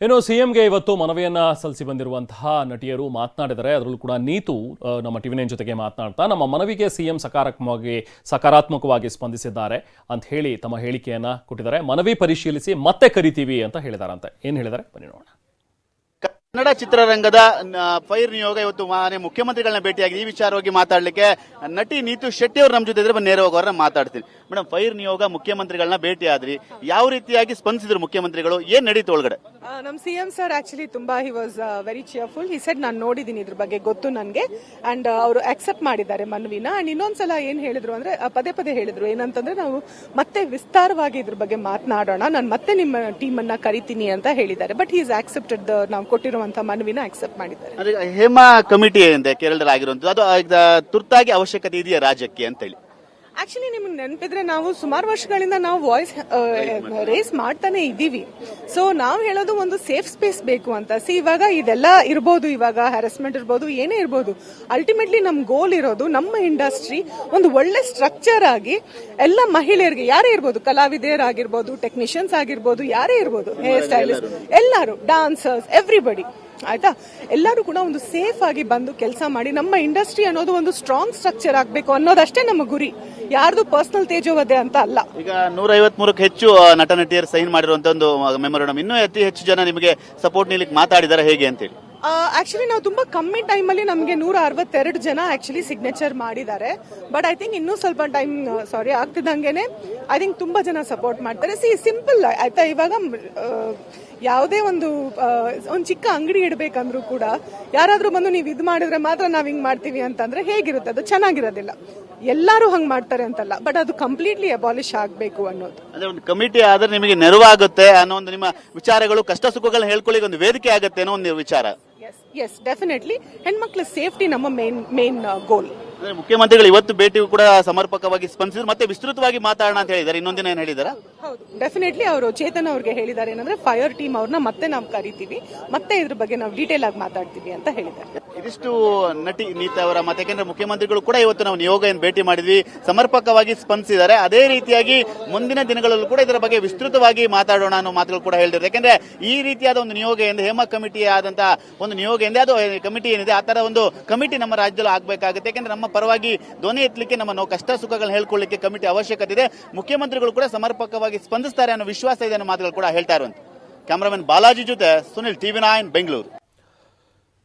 ಇನ್ನು ಸಿಎಂಗೆ ಇವತ್ತು ಮನವಿಯನ್ನ ಸಲ್ಲಿಸಿ ಬಂದಿರುವಂತಹ ನಟಿಯರು ಮಾತನಾಡಿದರೆ ಅದರಲ್ಲೂ ಕೂಡ ನೀತು ನಮ್ಮ ಟಿವಿ9 ಜೊತೆಗೆ ಮಾತನಾಡ್ತಾ ನಮ್ಮ ಮನವಿಗೆ ಸಿಎಂ ಸಕಾರಾತ್ಮಕವಾಗಿ ಸ್ಪಂದಿಸಿದ್ದಾರೆ ಅಂತ ಹೇಳಿ ತಮ್ಮ ಹೇಳಿಕೆಯನ್ನ ಕೊಟ್ಟಿದ್ದಾರೆ. ಮನವಿ ಪರಿಶೀಲಿಸಿ ಮತ್ತೆ ಕರಿತೀವಿ ಅಂತ ಹೇಳಿದಾರಂತೆ. ಏನು ಹೇಳಿದ್ದಾರೆ ಬನ್ನಿ ನೋಡೋಣ. ಕನ್ನಡ ಚಿತ್ರರಂಗದ ಫೈರ್ ನಿಯೋಗ ಇವತ್ತು ಮಾನ್ಯ ಮುಖ್ಯಮಂತ್ರಿಗಳನ್ನ ಭೇಟಿಯಾಗಿದೆ. ಈ ವಿಚಾರವಾಗಿ ಮಾತಾಡಲಿಕ್ಕೆ ನಟಿ ನೀತು ಶೆಟ್ಟಿ ಅವರು ನಮ್ಮ ಜೊತೆ ಇದ್ರೆ ನೇರವಾಗಿ ಅವರನ್ನ ಮಾತಾಡ್ತೀನಿ. ಮೇಡಮ್, ಫೈರ್ ನಿಯೋಗ ಮುಖ್ಯಮಂತ್ರಿಗಳನ್ನ ಭೇಟಿ ಆದ್ರಿ, ಯಾವ ರೀತಿಯಾಗಿ ಸ್ಪಂದಿಸಿದ್ರು ಮುಖ್ಯಮಂತ್ರಿಗಳು, ಏನ್ ನಡೀತು ಒಳಗಡೆ? ನಮ್ ಸಿಎಂ ಸರ್ ಆಕ್ಚುಲಿ ತುಂಬಾ he was very cheerful. He said ನಾನು ನೋಡಿದೀನಿ ಇದ್ರ ಬಗ್ಗೆ ಗೊತ್ತು ನನಗೆ ಅಂಡ್ ಅವರು ಅಕ್ಸೆಪ್ಟ್ ಮಾಡಿದ್ದಾರೆ ಮನವಿನ. ಅಂಡ್ ಇನ್ನೊಂದ್ಸಲ ಏನ್ ಹೇಳಿದ್ರು ಅಂದ್ರೆ ಪದೇ ಪದೇ ಹೇಳಿದ್ರು ಏನಂತಂದ್ರೆ ನಾವು ಮತ್ತೆ ವಿಸ್ತಾರವಾಗಿ ಇದ್ರ ಬಗ್ಗೆ ಮಾತನಾಡೋಣ, ನಾನು ಮತ್ತೆ ನಿಮ್ಮ ಟೀಮ್ ಅನ್ನ ಕರಿತೀನಿ ಅಂತ ಹೇಳಿದ್ದಾರೆ. ಬಟ್ ಹಿ ಇಸ್ ಆಕ್ಸೆಪ್ಟೆಡ್ ನಾವು ಕೊಟ್ಟಿರುವಂತಹ ಮನವಿನ ಅಕ್ಸೆಪ್ಟ್ ಮಾಡಿದ್ದಾರೆ. ಹೇಮಾ ಕಮಿಟಿ ಏನಿದೆ ಕೇರಳದಲ್ಲಿ ಆಗಿರುವಂತದ್ದು, ಅದು ತುರ್ತಾಗಿ ಅವಶ್ಯಕತೆ ಇದೆಯಾ ರಾಜ್ಯಕ್ಕೆ ಅಂತ ಹೇಳಿ? ಆಕ್ಚುಲಿ ನಿಮ್ಗೆ ನೆನಪಿದ್ರೆ ನಾವು ಸುಮಾರು ವರ್ಷಗಳಿಂದ ನಾವು ವಾಯ್ಸ್ ರೇಸ್ ಮಾಡ್ತಾನೆ ಇದ್ದೀವಿ. ಸೊ ನಾವು ಹೇಳೋದು ಒಂದು ಸೇಫ್ ಸ್ಪೇಸ್ ಬೇಕು ಅಂತ. ಇವಾಗ ಇದೆಲ್ಲ ಇರ್ಬೋದು, ಇವಾಗ ಹ್ಯಾರಸ್ಮೆಂಟ್ ಇರ್ಬೋದು, ಏನೇ ಇರ್ಬೋದು, ಅಲ್ಟಿಮೇಟ್ಲಿ ನಮ್ ಗೋಲ್ ಇರೋದು ನಮ್ಮ ಇಂಡಸ್ಟ್ರಿ ಒಂದು ಒಳ್ಳೆ ಸ್ಟ್ರಕ್ಚರ್ ಆಗಿ ಎಲ್ಲ ಮಹಿಳೆಯರಿಗೆ, ಯಾರೇ ಇರ್ಬೋದು, ಕಲಾವಿದರಾಗಿರ್ಬೋದು, ಟೆಕ್ನಿಷಿಯನ್ಸ್ ಆಗಿರ್ಬೋದು, ಯಾರೇ ಇರ್ಬೋದು, ಹೇರ್ ಸ್ಟೈಲಿಸ್ಟ್, ಎಲ್ಲರೂ, ಡಾನ್ಸರ್ಸ್, ಎವ್ರಿಬಡಿ, ಆಯ್ತಾ, ಎಲ್ಲರೂ ಕೂಡ ಒಂದು ಸೇಫ್ ಆಗಿ ಬಂದು ಕೆಲಸ ಮಾಡಿ ನಮ್ಮ ಇಂಡಸ್ಟ್ರಿ ಅನ್ನೋದು ಒಂದು ಸ್ಟ್ರಾಂಗ್ ಸ್ಟ್ರಕ್ಚರ್ ಆಗಬೇಕು ಅನ್ನೋದಷ್ಟೇ ನಮ್ಮ ಗುರಿ, ಯಾರ್ದು ಪರ್ಸನಲ್ ತೇಜೋವಧೆ ಅಂತ ಅಲ್ಲ. ಈಗ 153ಕ್ಕೂ ಹೆಚ್ಚು ನಟ ನಟಿಯರು ಸೈನ್ ಮಾಡಿರುವಂತ ಒಂದು ಮೆಮೊರಂಡಮ್, ಇನ್ನೂ ಅತಿ ಹೆಚ್ಚು ಜನ ನಿಮಗೆ ಸಪೋರ್ಟ್ ನೀಡಲಿಕ್ಕೆ ಮಾತಾಡಿದ್ದಾರೆ, ಹೇಗೆ ಅಂತೇಳಿ? ಆಕ್ಚುಲಿ ನಾವು ತುಂಬಾ ಕಮ್ಮಿ ಟೈಮ್ ಅಲ್ಲಿ ನಮಗೆ 162 ಜನ ಆಕ್ಚುಲಿ ಸಿಗ್ನೇಚರ್ ಮಾಡಿದ್ದಾರೆ. ಬಟ್ ಐ ಥಿಂಕ್ ಇನ್ನೂ ಸ್ವಲ್ಪ ಟೈಮ್ ಆಗ್ತಿದ್ದಂಗೆನೆ ಐ ಥಿಂಕ್ ತುಂಬಾ ಜನ ಸಪೋರ್ಟ್ ಮಾಡ್ತಾರೆ. ಸಿಂಪಲ್ ಆಯ್ತಾ, ಇವಾಗ ಯಾವುದೇ ಒಂದು ಚಿಕ್ಕ ಅಂಗಡಿ ಇಡಬೇಕಂದ್ರೂ ಕೂಡ ಯಾರಾದ್ರೂ ಬಂದು ನೀವು ಇದು ಮಾಡಿದ್ರೆ ಮಾತ್ರ ನಾವ್ ಹಿಂಗ್ ಮಾಡ್ತೀವಿ ಅಂತಂದ್ರೆ ಹೇಗಿರುತ್ತೆ? ಅದು ಚೆನ್ನಾಗಿರೋದಿಲ್ಲ. ಎಲ್ಲರೂ ಹಂಗ್ ಮಾಡ್ತಾರೆ ಅಂತಲ್ಲ, ಬಟ್ ಅದು ಕಂಪ್ಲೀಟ್ಲಿ ಅಬಾಲಿಷ್ ಆಗ್ಬೇಕು ಅನ್ನೋದು. ಅಂದ್ರೆ ಒಂದು ಕಮಿಟಿ ಆದ್ರೆ ನಿಮಗೆ ನೆರವಾಗುತ್ತೆ ಅನ್ನೋ ಒಂದು, ನಿಮ್ಮ ವಿಚಾರಗಳು, ಕಷ್ಟ ಸುಖಗಳನ್ನ ಹೇಳ್ಕೊಳ್ಳಿ ಒಂದು ವೇದಿಕೆ ಆಗುತ್ತೆ ಅನ್ನೋ ಒಂದು ವಿಚಾರ. ಎಸ್ ಡೆಫಿನೆಟ್ಲಿ ಹೆಣ್ಮಕ್ಳ ಸೇಫ್ಟಿ ನಮ್ಮ ಮೇನ್ ಗೋಲ್. ಅಂದ್ರೆ ಮುಖ್ಯಮಂತ್ರಿಗಳು ಇವತ್ತು ಭೇಟಿಗೂ ಕೂಡ ಸಮರ್ಪಕವಾಗಿ ಸ್ಪಂದಿಸಿದ್ರು, ಮತ್ತೆ ವಿಸ್ತೃತವಾಗಿ ಮಾತಾಡೋಣ ಅಂತ ಹೇಳಿದ್ದಾರೆ. ಇನ್ನೊಂದಿನ ಏನ್ ಹೇಳಿದಾರ? ಹೌದು, ಡೆಫಿನೆಟ್ಲಿ ಅವರು ಚೇತನ್ ಅವ್ರಿಗೆ ಹೇಳಿದ್ದಾರೆ ಏನಂದ್ರೆ ಫೈರ್ ಟೀಮ್ ಅವ್ರನ್ನ ಮತ್ತೆ ನಾವು ಕರಿತೀವಿ, ಮತ್ತೆ ಇದ್ರ ಬಗ್ಗೆ ನಾವು ಡೀಟೇಲ್ ಆಗಿ ಮಾತಾಡ್ತೀವಿ ಅಂತ ಹೇಳಿದ್ದಾರೆ. ಇದಿಷ್ಟು ನಟಿ ನೀತಾ ಅವರ ಮತ್ತೆ. ಯಾಕೆಂದ್ರೆ ಮುಖ್ಯಮಂತ್ರಿಗಳು ಕೂಡ ಇವತ್ತು ನಾವು ನಿಯೋಗ ಏನ್ ಭೇಟಿ ಮಾಡಿದ್ವಿ, ಸಮರ್ಪಕವಾಗಿ ಸ್ಪಂದಿಸಿದ್ದಾರೆ. ಅದೇ ರೀತಿಯಾಗಿ ಮುಂದಿನ ದಿನಗಳಲ್ಲೂ ಕೂಡ ಇದರ ಬಗ್ಗೆ ವಿಸ್ತೃತವಾಗಿ ಮಾತಾಡೋಣ ಅನ್ನೋ ಮಾತುಗಳು ಕೂಡ ಹೇಳಿದ್ದಾರೆ. ಯಾಕೆಂದ್ರೆ ಈ ರೀತಿಯಾದ ಒಂದು ನಿಯೋಗ ಏನಿದೆ, ಹೇಮಾ ಕಮಿಟಿ ಆದಂತಹ ಒಂದು ನಿಯೋಗ ಏನಿದೆ, ಅದು ಕಮಿಟಿ ಏನಿದೆ, ಆ ತರ ಒಂದು ಕಮಿಟಿ ನಮ್ಮ ರಾಜ್ಯದಲ್ಲಿ ಆಗಬೇಕಾಗುತ್ತೆ. ಯಾಕೆಂದ್ರೆ ನಮ್ಮ ಪರವಾಗಿ ಧ್ವನಿ ಎತ್ತಲಿಕ್ಕೆ, ನಮ್ಮ ಕಷ್ಟ ಸುಖಗಳನ್ನ ಹೇಳ್ಕೊಳ್ಳಿಕ್ಕೆ ಕಮಿಟಿ ಅವಶ್ಯಕತೆ ಇದೆ. ಮುಖ್ಯಮಂತ್ರಿಗಳು ಕೂಡ ಸಮರ್ಪಕವಾಗಿ ಸ್ಪಂದಿಸ್ತಾರೆ ಅನ್ನೋ ವಿಶ್ವಾಸ ಇದೆ ಅನ್ನೋ ಮಾತುಗಳು ಕೂಡ ಹೇಳ್ತಾ ಇರುವಂತ. ಕ್ಯಾಮರಾಮನ್ ಬಾಲಾಜಿ ಜೊತೆ ಸುನಿಲ್, ಟಿವಿ9 ಬೆಂಗಳೂರು.